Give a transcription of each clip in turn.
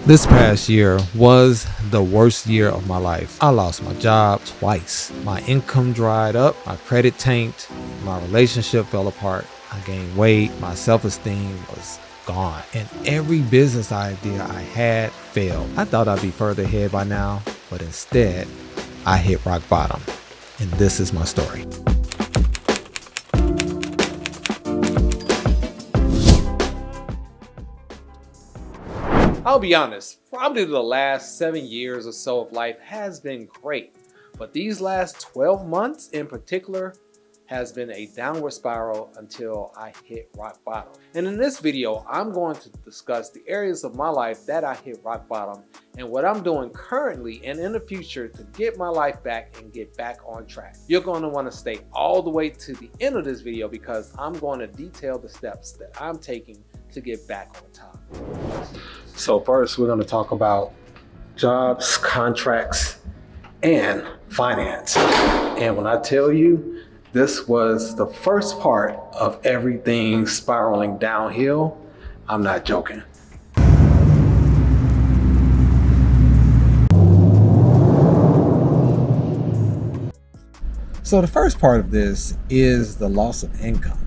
This past year was the worst year of my life. I lost my job twice. My income dried up, my credit tanked, my relationship fell apart. I gained weight, my self-esteem was gone, and every business idea I had failed. I thought I'd be further ahead by now, but instead, I hit rock bottom. And this is my story. I'll be honest, probably the last 7 years or so of life has been great, but these last 12 months in particular has been a downward spiral until I hit rock bottom. And in this video, I'm going to discuss the areas of my life that I hit rock bottom and what I'm doing currently and in the future to get my life back and get back on track. You're going to want to stay all the way to the end of this video because I'm going to detail the steps that I'm taking to get back on top. So first, we're going to talk about jobs, contracts, and finance. And when I tell you, this was the first part of everything spiraling downhill, I'm not joking. So the first part of this is the loss of income.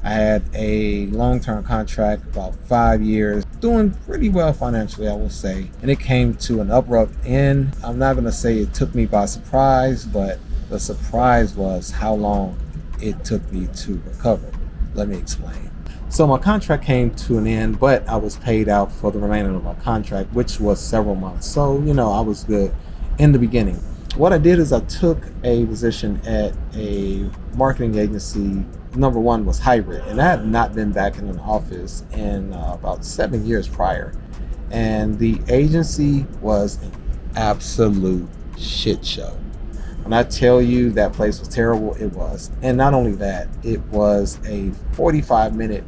I had a long-term contract, about 5 years, doing pretty well financially, I will say. And it came to an abrupt end. I'm not gonna say it took me by surprise, but the surprise was how long it took me to recover. Let me explain. So my contract came to an end, but I was paid out for the remainder of my contract, which was several months. So, I was good in the beginning. What I did is I took a position at a marketing agency. Number one was hybrid, and I had not been back in an office in about 7 years prior. And the agency was an absolute shit show. When I tell you that place was terrible, it was. And not only that, it was a 45-minute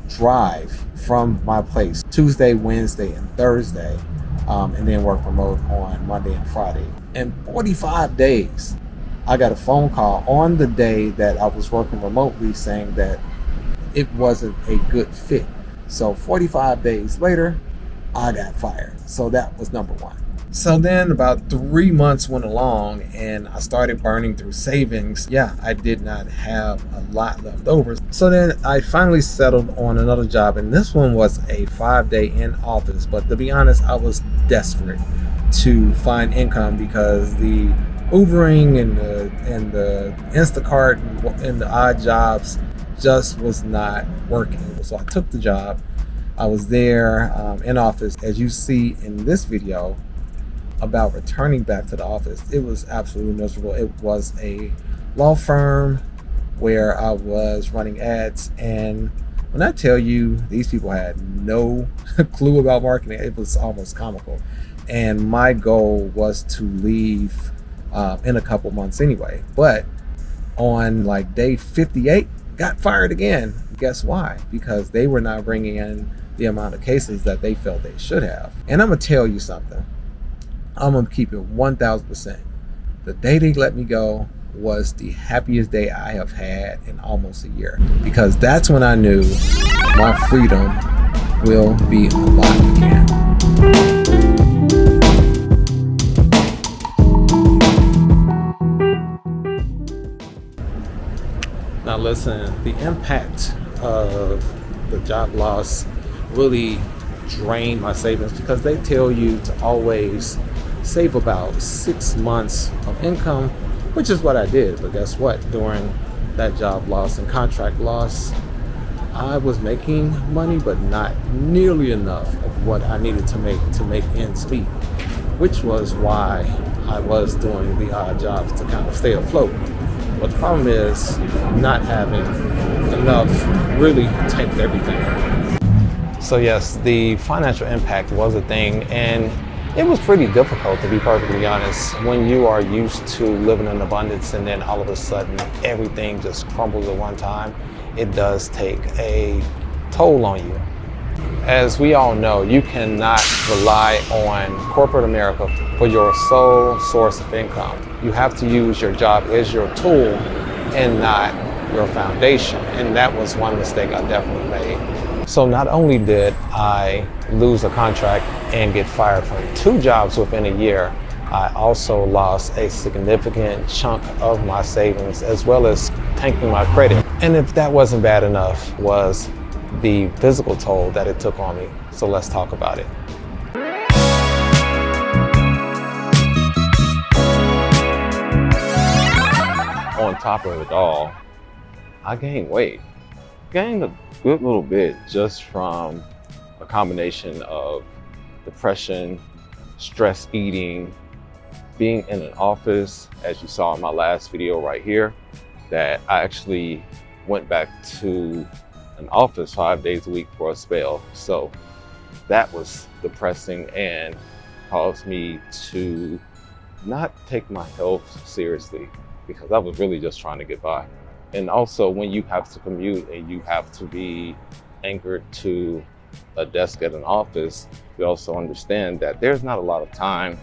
drive from my place, Tuesday, Wednesday, and Thursday, and then work remote on Monday and Friday. In 45 days, I got a phone call on the day that I was working remotely saying that it wasn't a good fit. So 45 days later, I got fired. So that was number one. So then about 3 months went along and I started burning through savings. Yeah, I did not have a lot left over. So then I finally settled on another job, and this one was a 5-day in office. But to be honest, I was desperate to find income because the Ubering and the Instacart and the odd jobs just was not working. So I took the job. I was there in office. As you see in this video about returning back to the office, it was absolutely miserable. It was a law firm where I was running ads, and when I tell you these people had no clue about marketing, it was almost comical. And my goal was to leave in a couple months anyway. But on like day 58, got fired again. Guess why? Because they were not bringing in the amount of cases that they felt they should have. And I'm gonna tell you something. I'm gonna keep it 1000%. The day they let me go was the happiest day I have had in almost a year, because that's when I knew my freedom will be unlocked again. Now listen, the impact of the job loss really drained my savings, because they tell you to always save about 6 months of income, which is what I did. But guess what? During that job loss and contract loss, I was making money, but not nearly enough of what I needed to make ends meet, which was why I was doing the odd jobs to kind of stay afloat. But the problem is not having enough really tanked everything. So yes, the financial impact was a thing, and it was pretty difficult, to be perfectly honest, when you are used to living in abundance and then all of a sudden everything just crumbles at one time. It does take a toll on you. As we all know, you cannot rely on corporate America for your sole source of income. You have to use your job as your tool and not your foundation. And that was one mistake I definitely made. So not only did I lose a contract and get fired from 2 jobs within a year, I also lost a significant chunk of my savings as well as tanking my credit. And if that wasn't bad enough, was the physical toll that it took on me. So let's talk about it. On top of it all, I gained weight. Gained a good little bit just from a combination of depression, stress eating, being in an office, as you saw in my last video right here, that I actually went back to an office 5 days a week for a spell. So that was depressing and caused me to not take my health seriously because I was really just trying to get by. And also when you have to commute and you have to be anchored to a desk at an office, you also understand that there's not a lot of time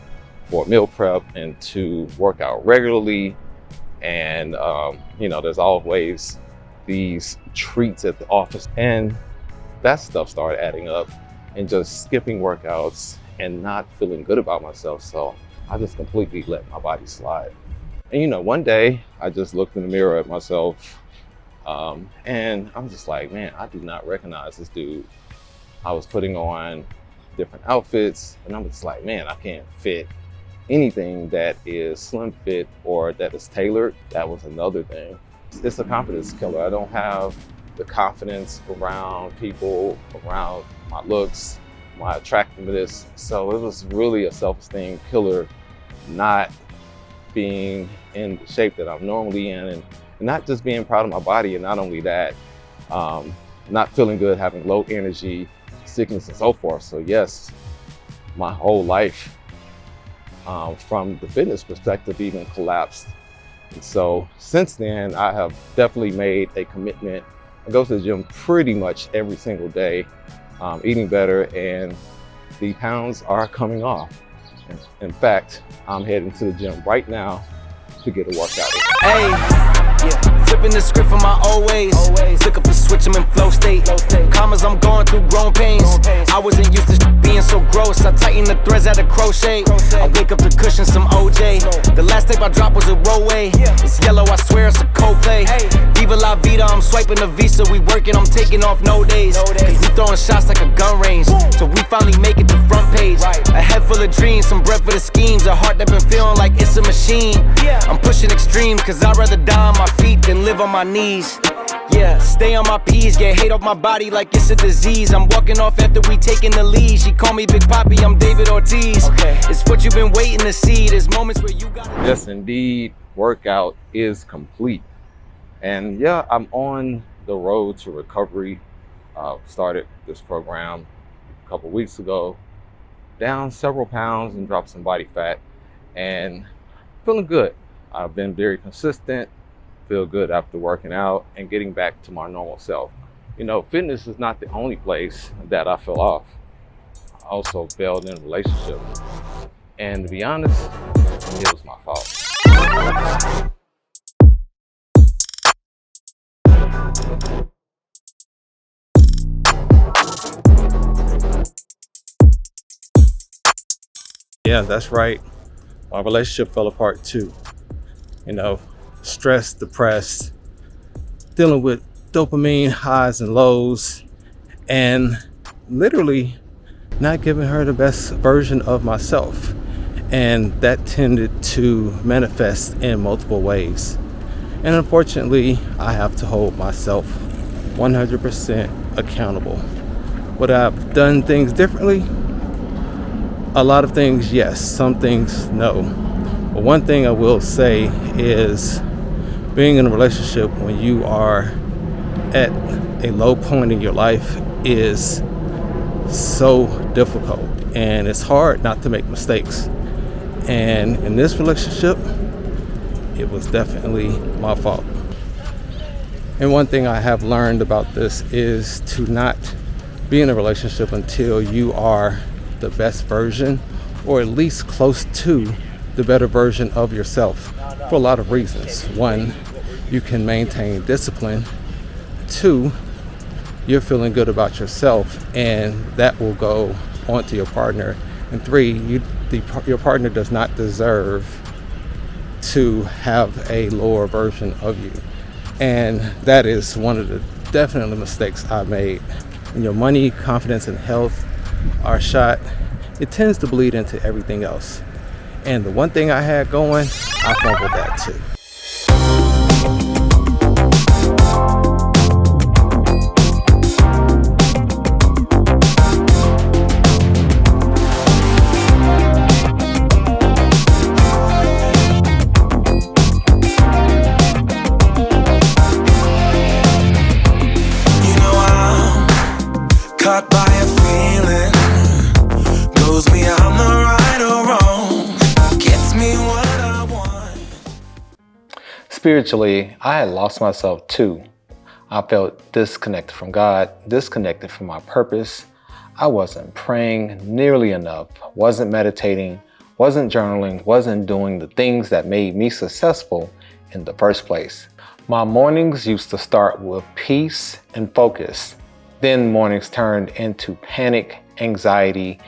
for meal prep and to work out regularly. And there's always these treats at the office, and that stuff started adding up, and just skipping workouts and not feeling good about myself. So I just completely let my body slide. And one day I just looked in the mirror at myself and I'm just like, man, I do not recognize this dude. I was putting on different outfits and I'm just like, man, I can't fit anything that is slim fit or that is tailored. That was another thing. It's a confidence killer. I don't have the confidence around people, around my looks, my attractiveness. So it was really a self-esteem killer, not being in the shape that I'm normally in, and not just being proud of my body. And not only that, not feeling good, having low energy, sickness and so forth. So yes, my whole life from the fitness perspective even collapsed. And so since then, I have definitely made a commitment. I go to the gym pretty much every single day, eating better, and the pounds are coming off. In fact, I'm heading to the gym right now to get a workout in. Hey, yeah. Flipping the script from my old ways. Flick up the switch, I'm in flow state. Commas, I'm going through growing pains. I wasn't used to being so gross. I tighten the threads at a crochet. I wake up to cushion some OJ. The last tape I dropped was a Rollway. It's yellow, I swear it's a Coldplay. Viva la vida, I'm swiping the Visa. We working, I'm taking off no days. Cause we throwing shots like a gun range. So we finally make it to front page. A head full of dreams, some breath for the schemes. A heart that been feeling like it's a machine. I'm pushing extreme, cause I'd rather die on my feet than live on my knees. Yeah, stay on my P's, get hate off my body like it's a disease. I'm walking off after we taking the lead. She call me Big Papi, I'm David Ortiz. It's what you've been waiting to see. There's moments where you got. Yes, indeed, workout is complete. And yeah, I'm on the road to recovery. Started this program a couple weeks ago, down several pounds and dropped some body fat, and feeling good. I've been very consistent, feel good after working out and getting back to my normal self. Fitness is not the only place that I fell off. I also failed in a relationship. And to be honest, it was my fault. Yeah, that's right. My relationship fell apart too. Stressed, depressed, dealing with dopamine highs and lows, and literally not giving her the best version of myself. And that tended to manifest in multiple ways. And unfortunately, I have to hold myself 100% accountable. Would I have done things differently? A lot of things, yes. Some things, no. But one thing I will say is being in a relationship when you are at a low point in your life is so difficult, and it's hard not to make mistakes. And in this relationship, it was definitely my fault. And one thing I have learned about this is to not be in a relationship until you are the best version, or at least close to the better version of yourself, for a lot of reasons. One, you can maintain discipline. Two, you're feeling good about yourself, and that will go onto your partner. And 3, your partner does not deserve to have a lower version of you. And that is one of the definitely mistakes I made. When your money, confidence, and health are shot, it tends to bleed into everything else. And the one thing I had going, I fumbled that too. Caught by a feeling, goes beyond the right or wrong, gets me what I want. Spiritually, I had lost myself too. I felt disconnected from God, disconnected from my purpose. I wasn't praying nearly enough, wasn't meditating, wasn't journaling, wasn't doing the things that made me successful in the first place. My mornings used to start with peace and focus. Then mornings turned into panic, anxiety,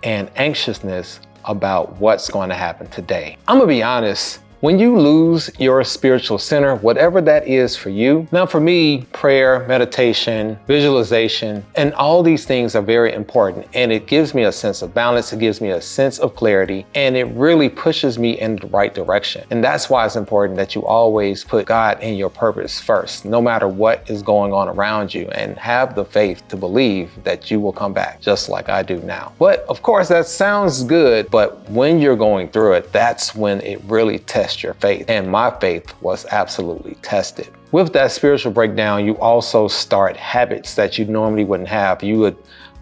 and anxiousness about what's going to happen today. I'm gonna be honest, when you lose your spiritual center, whatever that is for you. Now for me, prayer, meditation, visualization, and all these things are very important. And it gives me a sense of balance. It gives me a sense of clarity, and it really pushes me in the right direction. And that's why it's important that you always put God and your purpose first, no matter what is going on around you, and have the faith to believe that you will come back, just like I do now. But of course, that sounds good, but when you're going through it, that's when it really tests your faith. And my faith was absolutely tested. With that spiritual breakdown, you also start habits that you normally wouldn't have. You would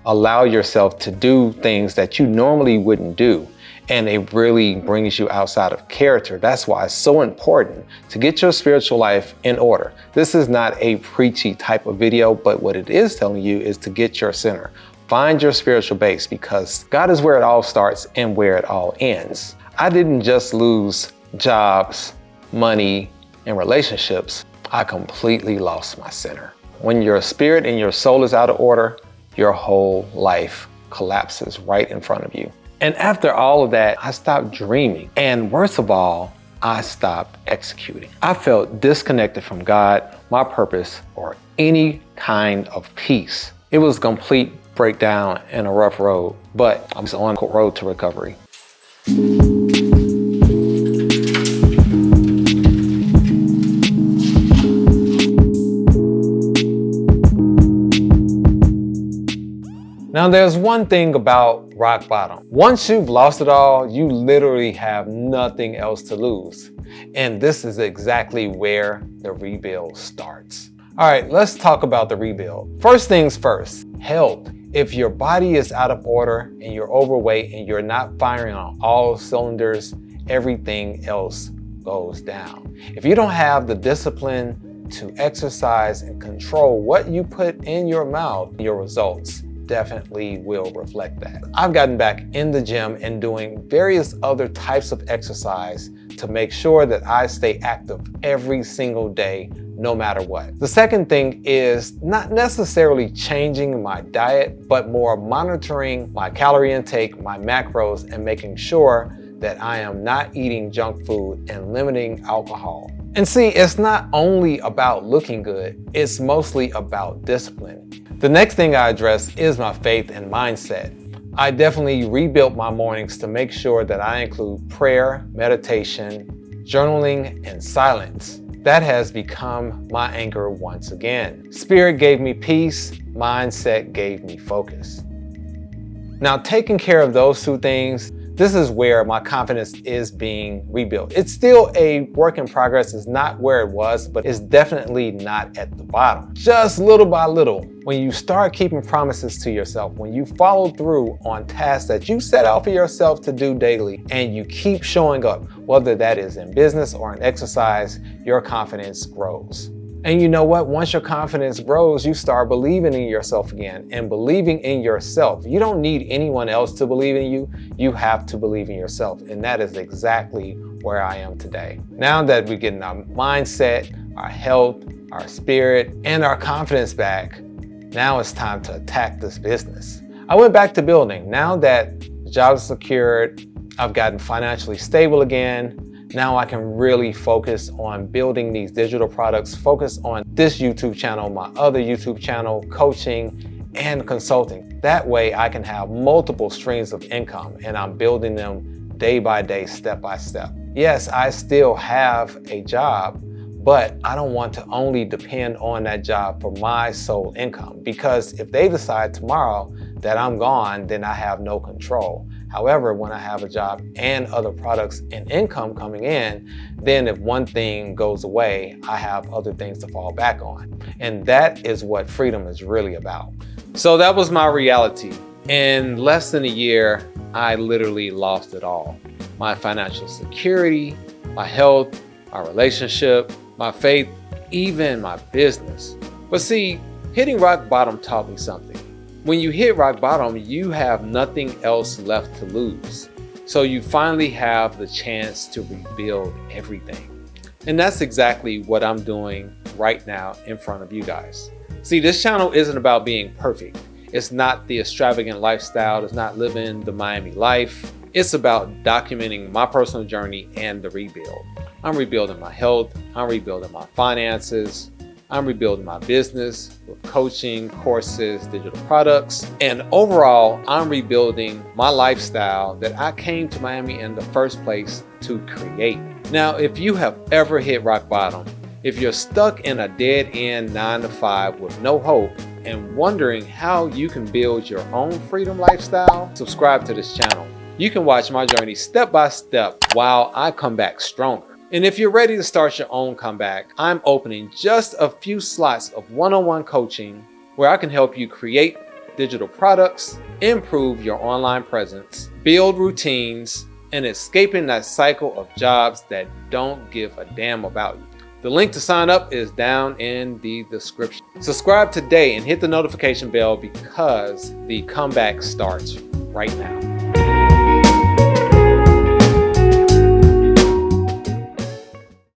allow yourself to do things that you normally wouldn't do. And it really brings you outside of character. That's why it's so important to get your spiritual life in order. This is not a preachy type of video, but what it is telling you is to get your center. Find your spiritual base, because God is where it all starts and where it all ends. I didn't just lose jobs, money, and relationships. I completely lost my center. When your spirit and your soul is out of order, your whole life collapses right in front of you. And after all of that, I stopped dreaming. And worst of all, I stopped executing. I felt disconnected from God, my purpose, or any kind of peace. It was a complete breakdown and a rough road, but I'm on the road to recovery. Now, there's one thing about rock bottom. Once you've lost it all, you literally have nothing else to lose. And this is exactly where the rebuild starts. All right, let's talk about the rebuild. First things first, health. If your body is out of order and you're overweight and you're not firing on all cylinders, everything else goes down. If you don't have the discipline to exercise and control what you put in your mouth, your results definitely will reflect that. I've gotten back in the gym and doing various other types of exercise to make sure that I stay active every single day, no matter what. The second thing is not necessarily changing my diet, but more monitoring my calorie intake, my macros, and making sure that I am not eating junk food and limiting alcohol. And see, it's not only about looking good, it's mostly about discipline. The next thing I address is my faith and mindset. I definitely rebuilt my mornings to make sure that I include prayer, meditation, journaling, and silence. That has become my anchor once again. Spirit gave me peace, mindset gave me focus. Now, taking care of those two things, this is where my confidence is being rebuilt. It's still a work in progress. It's not where it was, but it's definitely not at the bottom. Just little by little, when you start keeping promises to yourself, when you follow through on tasks that you set out for yourself to do daily, and you keep showing up, whether that is in business or in exercise, your confidence grows. And you know what? Once your confidence grows, you start believing in yourself again. And believing in yourself, you don't need anyone else to believe in you. You have to believe in yourself. And that is exactly where I am today. Now that we're getting our mindset, our health, our spirit, and our confidence back, Now it's time to attack this business. I went back to building. Now that the job is secured, I've gotten financially stable again. Now I can really focus on building these digital products, focus on this YouTube channel, my other YouTube channel, coaching and consulting. That way I can have multiple streams of income and I'm building them day by day, step by step. Yes, I still have a job, but I don't want to only depend on that job for my sole income, because if they decide tomorrow that I'm gone, then I have no control. However, when I have a job and other products and income coming in, then if one thing goes away, I have other things to fall back on. And that is what freedom is really about. So that was my reality. In less than a year, I literally lost it all. My financial security, my health, my relationship, my faith, even my business. But see, hitting rock bottom taught me something. When you hit rock bottom, you have nothing else left to lose. So you finally have the chance to rebuild everything. And that's exactly what I'm doing right now in front of you guys. See, this channel isn't about being perfect. It's not the extravagant lifestyle. It's not living the Miami life. It's about documenting my personal journey and the rebuild. I'm rebuilding my health. I'm rebuilding my finances. I'm rebuilding my business with coaching, courses, digital products. And overall, I'm rebuilding my lifestyle that I came to Miami in the first place to create. Now, if you have ever hit rock bottom, if you're stuck in a dead end 9-to-5 with no hope and wondering how you can build your own freedom lifestyle, subscribe to this channel. You can watch my journey step by step while I come back stronger. And if you're ready to start your own comeback, I'm opening just a few slots of one-on-one coaching where I can help you create digital products, improve your online presence, build routines, and escaping that cycle of jobs that don't give a damn about you. The link to sign up is down in the description. Subscribe today and hit the notification bell because the comeback starts right now.